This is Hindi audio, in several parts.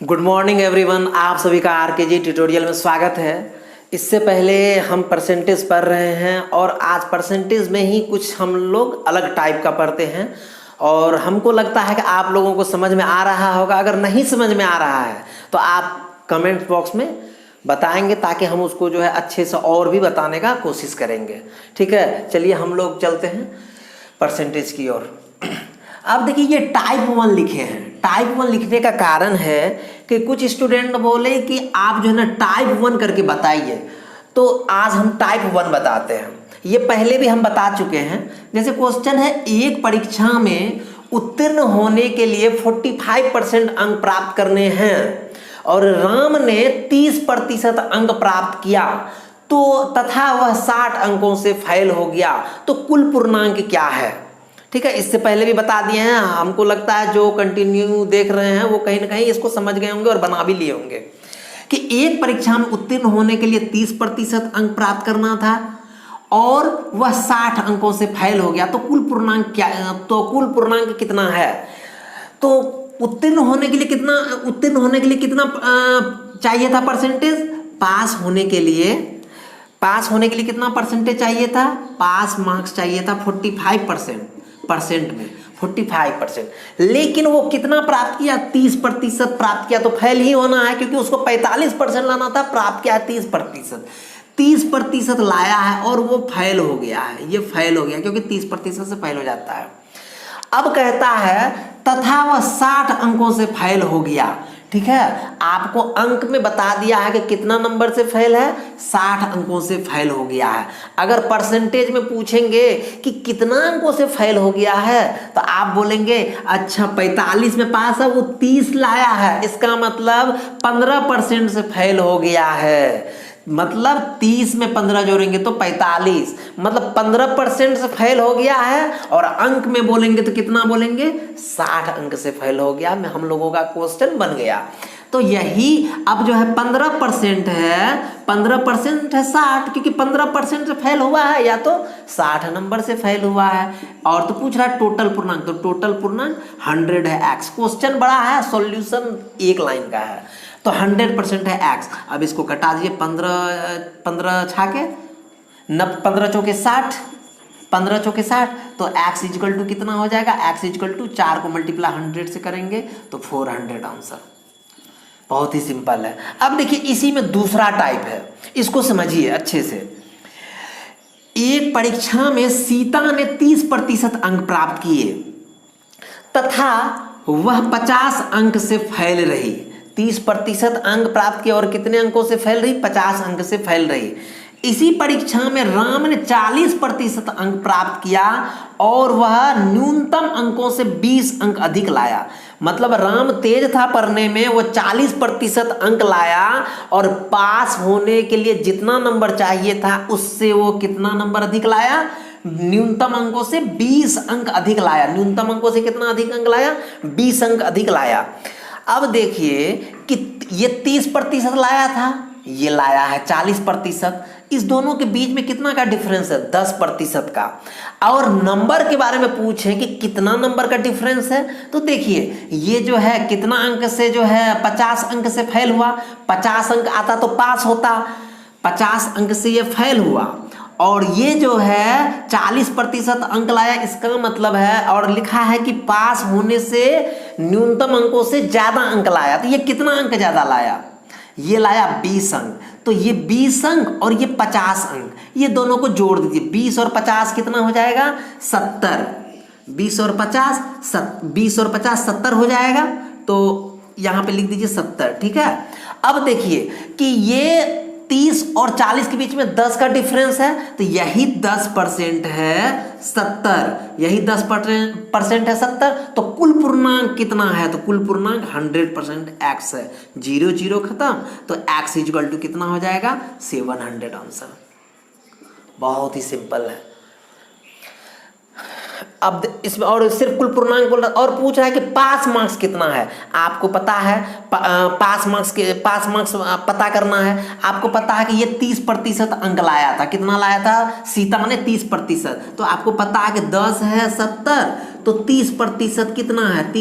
गुड मॉर्निंग एवरीवन, आप सभी का आरकेजी ट्यूटोरियल में स्वागत है। इससे पहले हम परसेंटेज पढ़ रहे हैं और आज परसेंटेज में ही कुछ हम लोग अलग टाइप का पढ़ते हैं और हमको लगता है कि आप लोगों को समझ में आ रहा होगा। अगर नहीं समझ में आ रहा है तो आप कमेंट बॉक्स में बताएंगे ताकि हम उसको जो है अच्छे से और भी बताने का कोशिश करेंगे। ठीक है, चलिए हम लोग चलते हैं परसेंटेज की ओर। अब देखिए ये टाइप 1 लिखे हैं। टाइप 1 लिखने का कारण है कि कुछ स्टूडेंट बोले कि आप जो है ना टाइप 1 करके बताइए, तो आज हम टाइप 1 बताते हैं। ये पहले भी हम बता चुके हैं। जैसे क्वेश्चन है, एक परीक्षा में उत्तीर्ण होने के लिए 45% अंक प्राप्त करने हैं और राम ने 30% अंक प्राप्त किया तो तथा वह 60 अंकों से फेल हो गया, तो कुल पूर्णांक क्या है। ठीक है, इससे पहले भी बता दिए हैं। हमको लगता है जो कंटिन्यू देख रहे हैं वो कहीं ना कहीं इसको समझ गए होंगे और बना भी लिए होंगे कि एक परीक्षा में उत्तीर्ण होने के लिए 30% अंक प्राप्त करना था और वह 60 अंकों से फेल हो गया, तो कुल पूर्णांक क्या, तो कुल पूर्णांक कितना है। तो उत्तीर्ण होने के लिए कितना चाहिए था परसेंटेज। पास होने के लिए कितना परसेंटेज चाहिए था। पास मार्क्स चाहिए था 45% में 45%, लेकिन वो कितना प्राप्त किया, 30% प्राप्त किया। तो फेल ही होना है क्योंकि उसको 45% लाना था, प्राप्त किया 30% लाया है और वो फेल हो गया है। ये फेल हो गया क्योंकि 30% से फेल हो जाता है। अब कहता है तथा वह 60 अंकों से फेल हो गया। ठीक है, आपको अंक में बता दिया है कि कितना नंबर से फेल है, 60 अंकों से फेल हो गया है। अगर परसेंटेज में पूछेंगे कि कितना अंकों से फेल हो गया है तो आप बोलेंगे अच्छा 45 में पास है, वो 30 लाया है, इसका मतलब 15% से फेल हो गया है। मतलब 30 में 15 जोड़ेंगे तो 45, मतलब 15% से फेल हो गया है। और अंक में बोलेंगे तो कितना बोलेंगे, 60 अंक से फेल हो गया। हम लोगों का क्वेश्चन बन गया। तो यही अब जो है 15% है, 15% है 60, क्योंकि 15% से फेल हुआ है या तो 60 नंबर से फेल हुआ है। और तो पूछ रहा है टोटल पूर्णांक, तो टोटल पूर्णांक 100 है x। क्वेश्चन बड़ा है, सॉल्यूशन एक लाइन का है, तो 100% है x। अब इसको कटा दीजिए, 15 छाके 15 चौके 60, 15 चौके 60, तो x इक्वल टू कितना हो जाएगा। x इक्वल टू 4 को मल्टीप्लाई 100 से करेंगे तो 400 आंसर। बहुत ही सिंपल है। अब देखिए इसी में दूसरा टाइप है, इसको समझिए अच्छे से। एक परीक्षा में सीता ने 30% अंक प्राप्त किए तथा वह 50 अंक से फेल रही। 30% अंक प्राप्त किए और कितने अंकों से फेल रही, 50 अंक से फेल रही। इसी परीक्षा में राम ने 40% अंक प्राप्त किया और वह न्यूनतम अंकों से 20 अंक अधिक लाया। मतलब राम तेज था पढ़ने में, वो 40% अंक लाया और पास होने के लिए जितना नंबर चाहिए था उससे वो कितना नंबर अधिक लाया, न्यूनतम अंकों से 20 अंक अधिक लाया। न्यूनतम अंकों से कितना अधिक अंक लाया, 20 अंक अधिक लाया। अब देखिए कि ये 30% लाया था, ये लाया है 40%। इस दोनों के बीच में कितना का डिफरेंस है, 10% का। और नंबर के बारे में पूछें कि कितना नंबर का डिफरेंस है, तो देखिए ये जो है कितना अंक से जो है 50 अंक से फेल हुआ। 50 अंक आता तो पास होता, 50 अंक से ये फेल हुआ। और ये जो है 40% अंक लाया, इसका मतलब है, और लिखा है कि पास होने से न्यूनतम अंकों से ज्यादा अंक लाया। तो ये कितना अंक ज्यादा लाया, ये लाया 20 अंक। तो ये 20 अंक और ये 50 अंक, ये दोनों को जोड़ दीजिए। 20 और 50 कितना हो जाएगा, 70। 20 और 50 70 हो जाएगा। तो यहां पे लिख दीजिए 70। ठीक है, अब देखिए कि ये 30 और 40 के बीच में 10 का डिफरेंस है, तो यही 10% है 70। यही 10% है 70। तो कुल पूर्णांक कितना है, तो कुल पूर्णांक 100% x है। 0 0 खत्म, तो x इक्वल टू कितना हो जाएगा, 700 आंसर। बहुत ही सिंपल है। अब इसमें और सिर्फ कुल पूर्णांक बोल रहा, और पूछ रहा है कि पास मार्क्स कितना है। आपको पता है पास मार्क्स पता करना है। आपको पता है कि ये 30% अंक लाया था। कितना लाया था, सीता ने 30%। तो आपको पता है कि 10 है 70, तो 30% कितना है,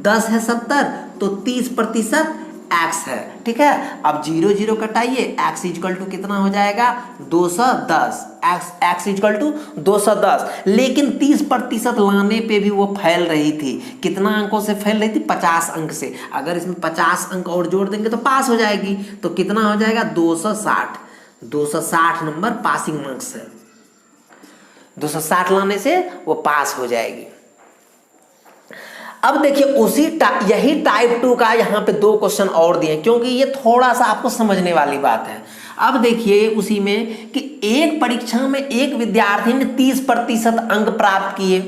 10 है 70, तो 30% एक्स है, ठीक है। अब 0 0 कटाइए, एक्स इक्वल टू कितना हो जाएगा 210, एक्स इक्वल टू 210। लेकिन 30% लाने पे भी वो फैल रही थी। कितना अंकों से फैल रही थी? 50 अंक से। अगर इसमें 50 अंक और जोड़ देंगे तो पास हो जाएगी। तो कितना हो जाएगा 260, 260 नंबर पासिंग मार्क्स है। 260 लाने से वो पास हो जाएगी। अब देखिए यही टाइप 2 का यहाँ पे 2 क्वेश्चन और दिए, क्योंकि ये थोड़ा सा आपको समझने वाली बात है। अब देखिए उसी में कि एक परीक्षा में एक विद्यार्थी ने 30% अंक प्राप्त किए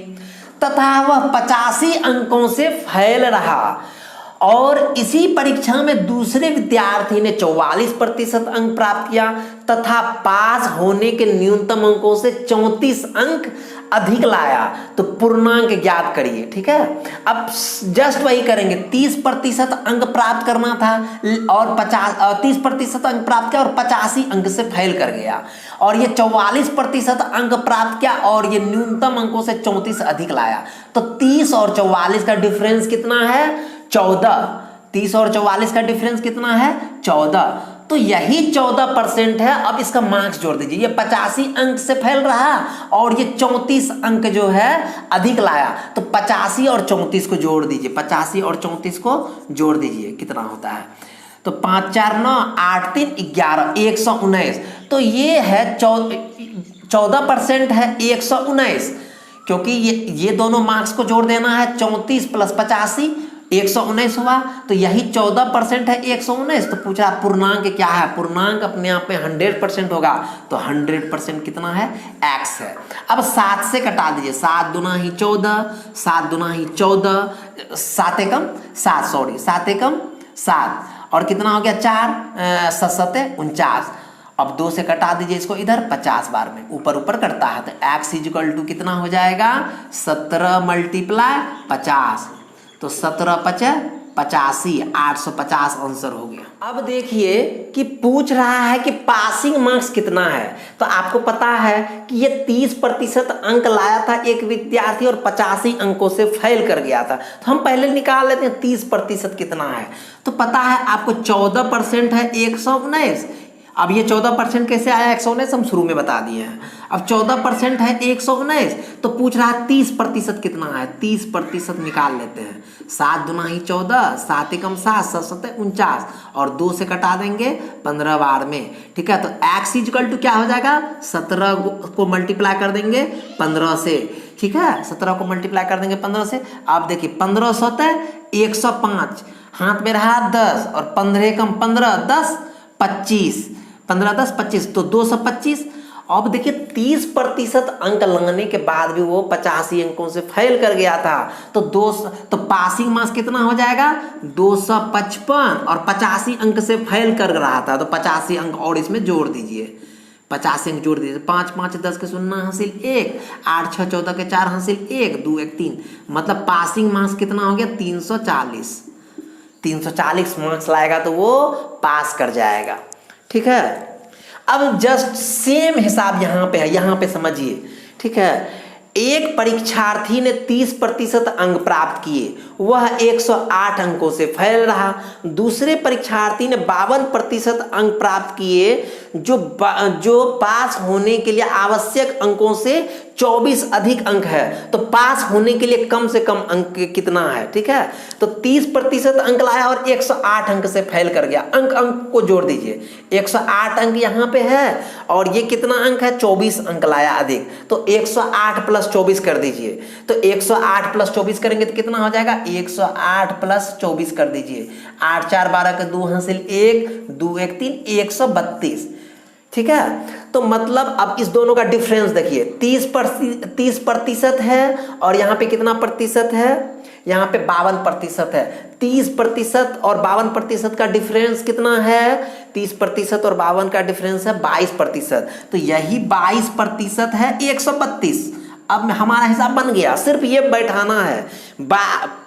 तथा वह 85 अंकों से फेल रहा, और इसी परीक्षा में दूसरे विद्यार्थी ने 44% अंक प्राप्त किया तथा पास होने के न्यूनतम अंकों से 34 अंक अधिक लाया। तो पूर्णांक ज्ञात करिए, ठीक है। अब जस्ट वही करेंगे, 30% अंक प्राप्त करना था और 30% अंक प्राप्त किया और 85 अंक से फेल कर गया, और ये 44% अंक प्राप्त किया और ये न्यूनतम अंकों से 34 अधिक लाया। तो 30 और 44 का डिफरेंस कितना है? 14। 30 और 44 का डिफरेंस कितना है? 14। तो यही 14% है। अब इसका मार्क्स जोड़ दीजिए। ये 85 अंक से फेल रहा और ये 34 अंक जो है अधिक लाया, तो 85 और 34 को जोड़ दीजिए। 85 और 34 को जोड़ दीजिए, कितना होता है? तो 5 4 9 8 3 11, 119। तो ये है 14% है 119, क्योंकि ये दोनों मार्क्स को जोड़ देना है। 34 प्लस 85 119 हुआ। तो यही 14% है 119। तो पूछा पूर्णांक क्या है? पूर्णांक अपने आप में 100% होगा, तो 100% कितना है? x है। अब 7 से कटा दीजिए। 7 दूना ही 14, 7 दूना ही 14, 7 एकम 7, सॉरी 7 एकम 7, और कितना हो गया 4 7 7 49। अब 2 से कटा दीजिए इसको इधर, 50 बार में ऊपर ऊपर करता है। तो x इक्वल टू कितना हो जाएगा? 17 × 50, तो 17 × 5 = 85, 850 आंसर हो गया। अब देखिए कि पूछ रहा है कि पासिंग मार्क्स कितना है। तो आपको पता है कि ये 30% अंक लाया था एक विद्यार्थी और 85 अंकों से फेल कर गया था। तो हम पहले निकाल लेते हैं 30% कितना है। तो पता है आपको 14% है 119। अब ये 14% कैसे आया 119, हम शुरू में बता दिए हैं। अब 14% है 119, तो पूछ रहा है 30% कितना है। 30% निकाल लेते हैं। 7 दूना ही 14, 7 एकम 7, 7 7 49, और 2 से कटा देंगे 15 बार में, ठीक है। तो x इक्वल टू क्या हो जाएगा? 17 को मल्टीप्लाई कर देंगे 15 से, ठीक है। 17 को मल्टीप्लाई कर देंगे 15 से। अब देखिए 15 7 105, हाथ में रहा 10, और 15 एकम 15, 10 25, 15 10 25, तो 225। अब देखिए 30% अंक लाने के बाद भी वो 85 अंकों से फेल कर गया था। तो पासिंग मार्क्स कितना हो जाएगा? 255, और 85 अंक से फेल कर रहा था, तो 85 अंक और इसमें जोड़ दीजिए। 85 अंक जोड़ दीजिए। 5 5 10 के 0 हासिल 1, 8 6 14 के 4 हासिल 1, 2 1 3, मतलब पासिंग मार्क्स कितना हो गया? 340। 340 मार्क्स लाएगा तो वो पास कर जाएगा, ठीक है। अब जस्ट सेम हिसाब यहाँ पे है, यहाँ पे समझिए, ठीक है। एक परीक्षार्थी ने 30% अंक प्राप्त किए, वह 108 अंकों से फेल रहा। दूसरे परीक्षार्थी ने 52% अंक प्राप्त किए, जो पास होने के लिए आवश्यक अंकों से 24 अधिक अंक है। तो पास होने के लिए कम से कम अंक कितना है, ठीक है। तो 30% अंक लाया और 108 अंक से फेल कर गया। अंक को जोड़ दीजिए। 108 अंक यहाँ पे है और ये कितना अंक है? 24 अंक लाया अधिक, तो 108 + 24 कर दीजिए। तो 108 + 24 करेंगे तो कितना हो जाएगा? 108 + 24 कर दीजिए। 8 4 12 के 2 हासिल 1, 2 1 3, 132, ठीक है। तो मतलब अब इस दोनों का डिफरेंस देखिए, 30% है और यहाँ पे कितना प्रतिशत है? यहाँ पे 52% है। 30% और 52% का डिफरेंस कितना है? 30% और 52 का डिफरेंस है 22%। तो यही 22% है 132। अब हमारा हिसाब बन गया, सिर्फ ये बैठाना है।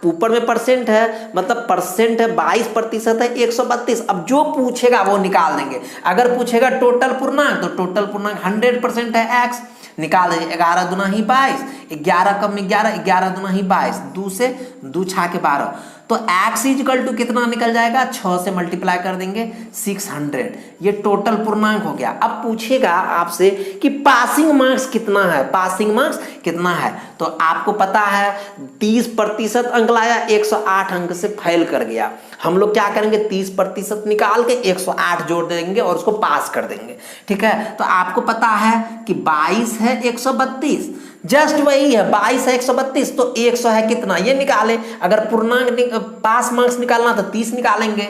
ऊपर में परसेंट है, मतलब परसेंट है 22% है 132। अब जो पूछेगा वो निकाल देंगे। अगर पूछेगा टोटल पूर्णांक, तो टोटल पूर्णांक 100% है x, निकाल दीजिए। 11 दूना ही 22, 11 कम 11, 11 दूना ही 22, 2 से 2 छा के 12, तो x इजिकल टू कितना निकल जाएगा, 6 से मल्टीप्लाई कर देंगे 600। ये टोटल पूर्णांक हो गया। अब पूछेगा आपसे कि पासिंग मार्क्स कितना है, पासिंग मार्क्स कितना है। तो आपको पता है 30% अंक लाया, 108 अंक से फेल कर गया। हम लोग क्या करेंगे, 30% निकाल के 108 जोड़ देंगे और उसको पास कर देंगे। ठीक है, तो आपको पता है कि 22 है 132, जस्ट वही है, 22 है 132, तो 100 है कितना ये निकाले। अगर पूर्णांक पास मार्क्स निकालना तो 30 निकालेंगे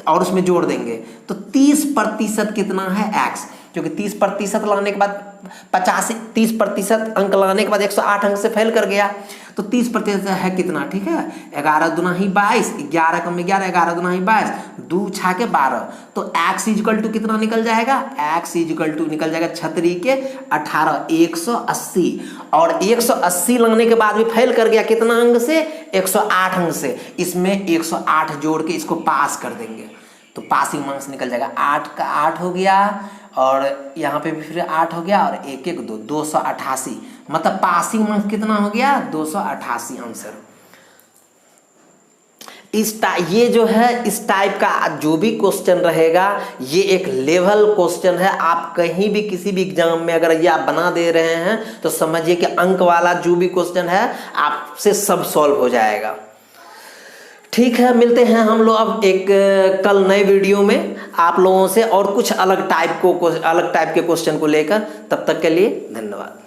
और उसमें जोड़ देंगे। तो 30% कितना है x, क्योंकि 30% लाने के बाद 30% अंक लाने के बाद 108 अंक से फेल कर गया, तो 30% है कितना, ठीक है, 11 दूना ही 22, 11 कम में 11, 11 दूना ही 22, 2 छा के 12, तो x इजिकल टू कितना निकल जाएगा, x इजिकल टू निकल जाएगा 6 के 18, 180। और 180 लगने के बाद भी फेल कर गया कितना अंक से, 108 अंक से, इसमें 108 जोड़ के इसको पास कर देंगे, तो पासिंग मार्क्स निकल जाएगा। 8 का 8 हो गया और यहाँ पे भी फिर 8 हो गया और 1 1 2, 288, मतलब पासिंग मार्क्स कितना हो गया, 288 आंसर। ये जो है इस टाइप का जो भी क्वेश्चन रहेगा ये एक लेवल क्वेश्चन है। आप कहीं भी किसी भी एग्जाम में अगर ये आप बना दे रहे हैं तो समझिए कि अंक वाला जो भी क्वेश्चन है आपसे सब सॉल्व हो जाएगा। ठीक है, मिलते हैं हम लोग अब एक कल नए वीडियो में आप लोगों से और कुछ अलग टाइप के क्वेश्चन को लेकर। तब तक के लिए धन्यवाद।